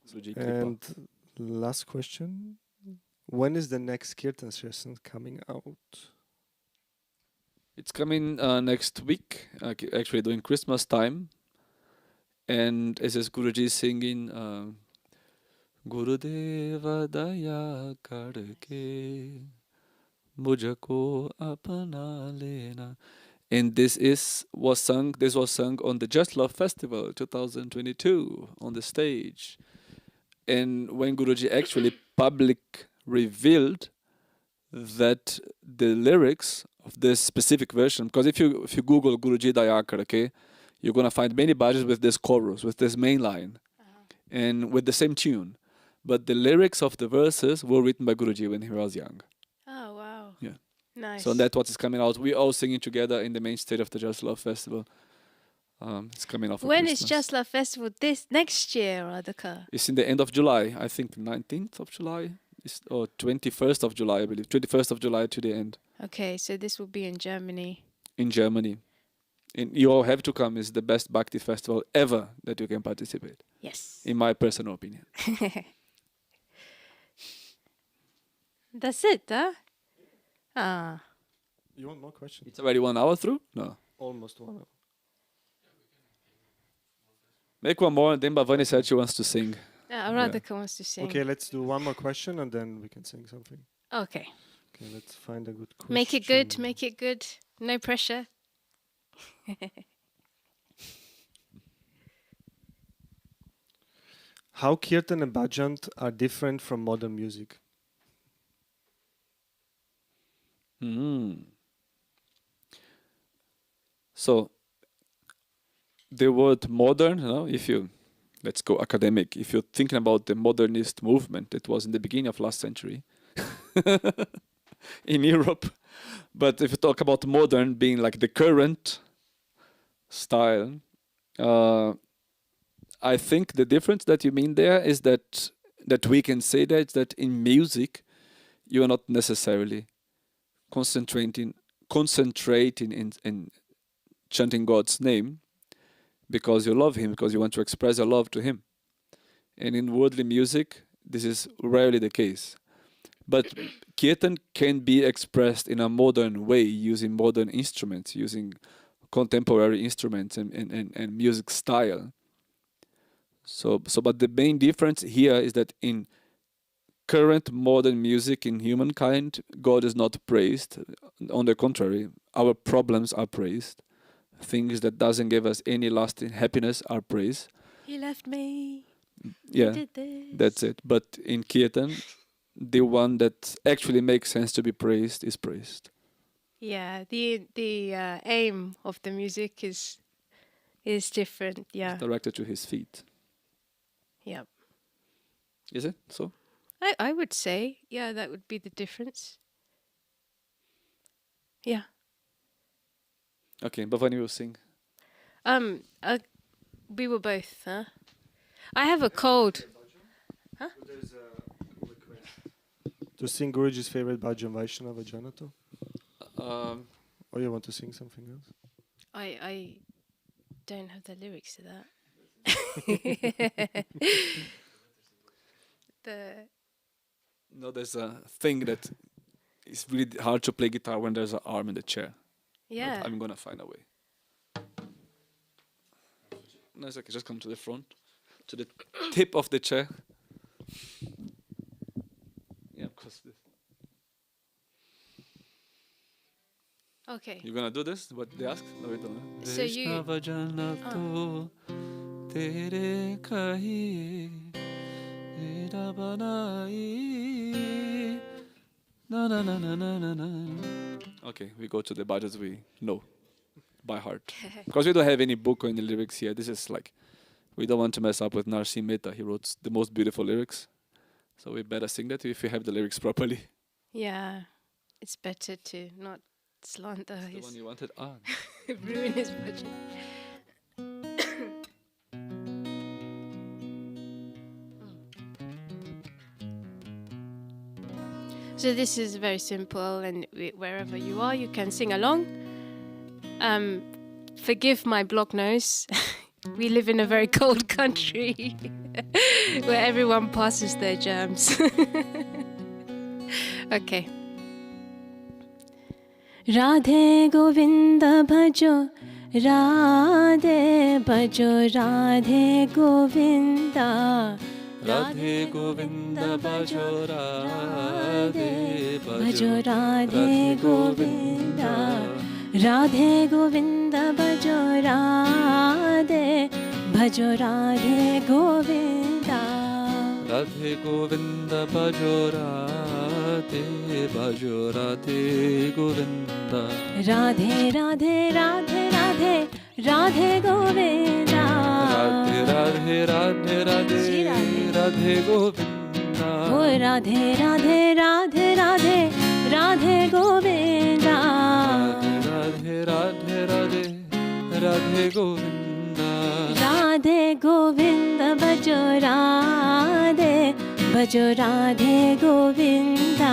Suji Kripa. And last question. When is the next kirtan session coming out? It's coming next week, actually during Christmas time. And it is Guruji singing Gurudeva Daya Karke Mujhko Apna Lena. And this was sung on the Just Love Festival 2022 on the stage. And when Guruji actually public revealed that the lyrics of this specific version, because if you Google Guruji Dayakar, okay, you're gonna find many bhajans with this chorus, with this main line, and with the same tune. But the lyrics of the verses were written by Guruji when he was young. Oh, wow. Yeah. Nice. So that's what is coming out. We're all singing together in the main stage of the Just Love Festival. It's coming out for When Christmas. is Just Love Festival? This next year, Radhika? It's in the end of July. I think 19th of July. Or 21st of July, I believe. 21st of July to the end. Okay, so this will be in Germany. In Germany. And you all have to come. It's the best Bhakti festival ever that you can participate. Yes. In my personal opinion. That's it, huh? Ah. You want more questions? It's already 1 hour through? No. Almost 1 hour. Make one more and then Bhavani said she wants to sing. Radhika wants to sing. Okay, let's do one more question and then we can sing something. Okay. Okay, let's find a good question. Make it good. Make it good. No pressure. How kirtan and bhajan are different from modern music? Mm. So the word modern, if you let's go academic, if you're thinking about the modernist movement that was in the beginning of last century in Europe, but if you talk about modern being like the current style, I think the difference that you mean there is that we can say that in music you are not necessarily concentrating in chanting God's name because you love Him, because you want to express your love to Him. And in worldly music, this is rarely the case. But Kirtan can be expressed in a modern way, using modern instruments, using contemporary instruments and music style. But the main difference here is that in current modern music in humankind, God is not praised. On the contrary, our problems are praised. Things that doesn't give us any lasting happiness are praised. He left me. Yeah, He did this. that's it. But in Kirtan, the one that actually makes sense to be praised is praised. Yeah, the aim of the music is different. Yeah, It's directed to His feet. yeah. Is it so? I would say, yeah, that would be the difference. Yeah. Okay, Bhavani will sing. We were both, huh? I have a cold. There's a request to sing Guruji's favorite bhajan, Vaishnava Janato. Or you want to sing something else? I don't have the lyrics to that. No, there's a thing that it's really hard to play guitar when there's an arm in the chair. Yeah. But I'm gonna find a way. No, it's okay. Just come to the front, to the tip of the chair. Yeah, of course. Okay. You're gonna do this? What they asked? No, we don't. So you- Vaishnava Janato tere kahi tera banai na na na na na na na. Okay, we go to the bhajans we know by heart. Because we don't have any book or any lyrics here. This is like, we don't want to mess up with Narsi Mehta. He wrote the most beautiful lyrics. So we better sing that if we have the lyrics properly. Yeah. It's better to not slander The his one you wanted? Ah. ruin his budget. So this is very simple, and wherever you are, you can sing along. Forgive my block nose. We live in a very cold country where everyone passes their germs. Okay. Radhe Govinda bhajo, Radhe bhajo, Radhe Govinda. Radhe Govinda bhajo, Radhe Bhajo Radhe Govinda, Radhe Govinda bhajo Radhe, bhajo Radhe Govinda. Radhe Govinda bhajo, Radhe bhajo, Radhe Govinda. Radhe Radhe Radhe Radhe, Radhe Govinda. Radhe Radhe Radhe Shri Radhe, Radhe. Radhe Govinda. Oh Radhe Radhe Radhe Radhe, Radhe Govinda. Radhe Radhe Radhe, Radhe Govinda. Radhe Govinda bhajo Radhe, bhajo Radhe Govinda.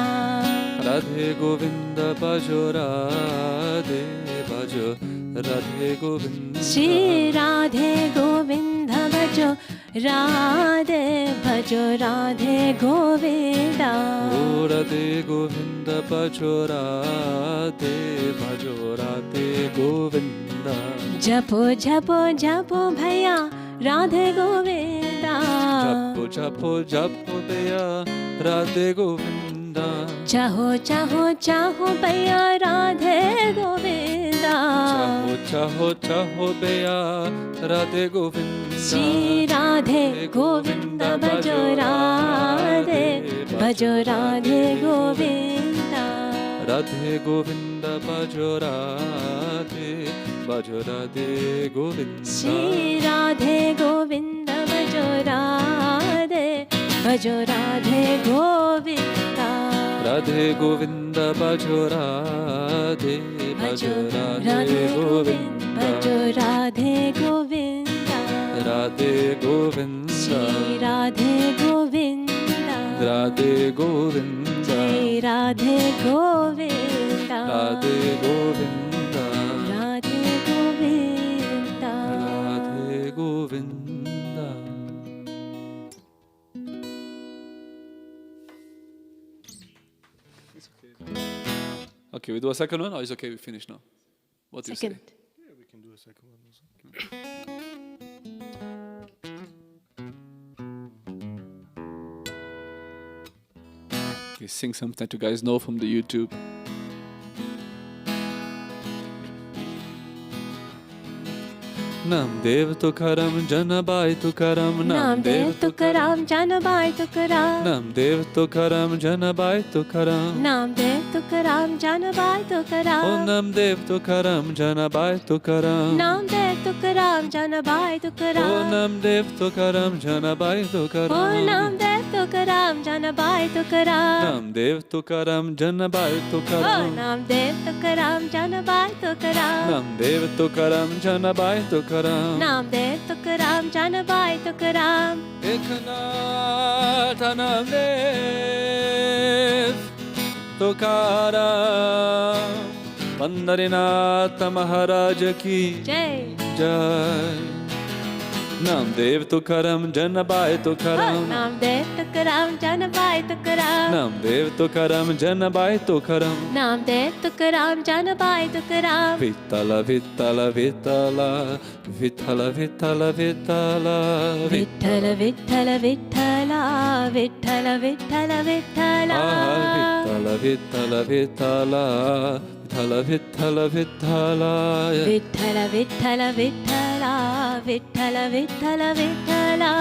Radhe Govinda bhajo, Radhe bhajo, Radhe Govinda. Shri Radhe Govinda bhajo Radhe, bhajo Radhe Govinda. Oh Radhe Govinda bhajo, Radhe bhajo, Radhe Govinda. Japo japo japo bhaiya Radhe Govinda. Japo japo japo beya, Radhe Govinda. Chaho chaho chaho bhaiya Radhe Govinda. Chaho chaho chaho beya, Radhe Govinda. Shri Radhe Govinda bhajo Radhe, bhajo Radhe Govinda. Radhe Govinda Bhajo Radhe, Bhajo Radhe Govinda. Shri Radhe Govinda Bhajo Radhe, Bhajo Radhe Govinda. Radhe Govinda Bhajo Radhe, Bhajo Radhe Govinda. Bhajo Radhe Govinda. Radhe Govinda. Shri Radhe Govinda. Radhe Govinda. Shri Radhe Govinda. Radhe Govinda. Radhe Govinda. Radhe Govinda. Okay, we do a second one, or is it okay we finish now? What do you say? Second. Yeah, we can do a second one also. Okay, sing something that you guys know from the YouTube. Namdev Tukaram Janabai Tukaram Namdev Tukaram Janabai Tukaram. Namdev Tukaram Janabai Tukaram. Namdev Tukaram Janabai Oh Tukaram. Namdev Tukaram Janabai Tukaram. Namdev Tukaram Janabai Oh Tukaram. Namdev Tukaram Janabai Oh Tukaram. Namdev Tukaram Janabai Tukaram. Namdev Tukaram Janabai Oh Tukaram. Namdev Tukaram Janabai Tukaram. Namdev Tukaram Janabai Tukaram. Namdev Tukaram Janabai Tukaram. Eknath Namdev Tukaram. Pandarinath Maharaj ki Jai. jai. Namdev Tukaram Janabai Oh Tukaram. Namdev Tukaram Janabai Tukaram. Namdev Tukaram Janabai Tukaram. Namdev Tukaram Janabai Tukaram. Vittala Vittala Vittala Vittala Vittala Vittala Vittala Vittala Vittala Vittala Vittala Vittala. Vittala Vittala Vittala Vittala Vittala Vittala Vittala Vittala Vittala Vittala Vittala Vittala.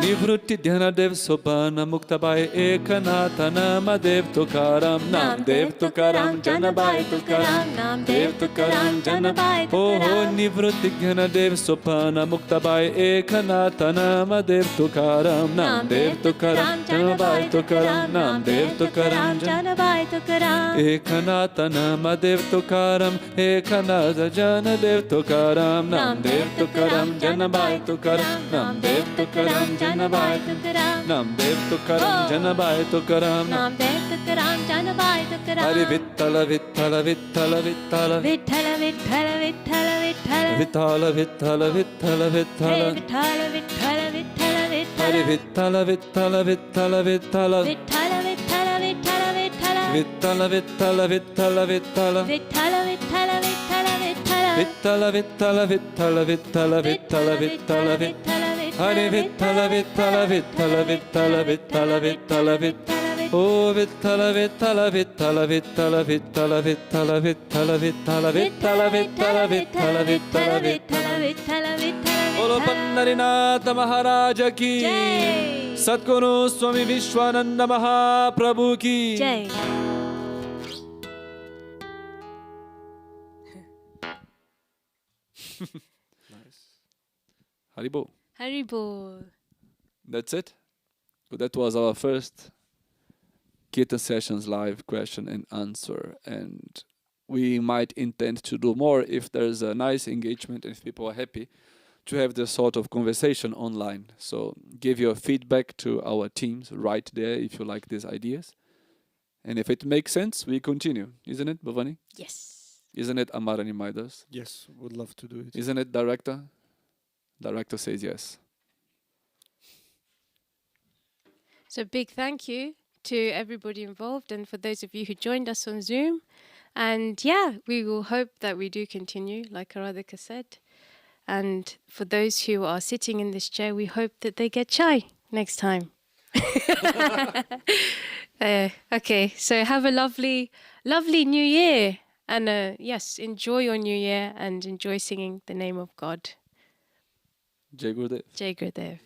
Nivrutti Dhanadev Sopana Muktabai Eknath Namadev Tukaram. Namdev Tukaram Janabai Tukaram. Namdev Tukaram Janabai Oh Tukaram. Nivrutti Dhanadev Sopana Muktabai Eknath Namadev Tukaram. Namdev Tukaram Janabai Tukaram. Namdev Tukaram Janabai Tukaram. Eknath Namadev Tukaram. Eknath Janadev Tukaram. Namdev Tukaram Janabai Tukaram. Namdev Tukaram Janabai Tukaram. Namdev Tukaram Janabai Tukaram. Namdev Tukaram Janabai Tukaram. Hari Vittala Vittala Vittala Vittala Vittala Vittala Vittala Vittala. Vittala Vittala Vittala Vittala Vittala Vittala Vittala Hari Vittala. Vittala Vittala Vittala Vittala Vittala Vittala Vittala Vittala. Vittala Vittala Vittala Vittala Vittala Vittala Vittala Vittala. Vittala Vittala Vittala Vittala Vittala Vittala Vittala Hari Vittala Vittala Vittala Vittala Vittala Vittala Vittala Oh Vittala Vittala Vittala Vittala Vittala Vittala Vittala Vittala Vittala Vittala Vittala Vittala Vittala Vittala Vittala. Bolo Pandarinath Maharaj ki Jai. Satguru Swami Vishwananda Mahaprabhu ki Jai. Haribo. Haribol. That's it. So that was our first Kirtan Sessions live question and answer. And we might intend to do more if there's a nice engagement and if people are happy to have this sort of conversation online. So give your feedback to our teams right there if you like these ideas. And if it makes sense, we continue. Isn't it, Bhavani? Yes. Isn't it, Amarani Maidas? Yes, would love to do it. Isn't it, Director? Director says yes. So big thank you to everybody involved and for those of you who joined us on Zoom. And yeah, we will hope that we do continue, like Aradhika said. And for those who are sitting in this chair, we hope that they get chai next time. Okay, so have a lovely, lovely New Year. And yes, enjoy your New Year and enjoy singing the name of God. Jai Gurudev. Jai Gurudev.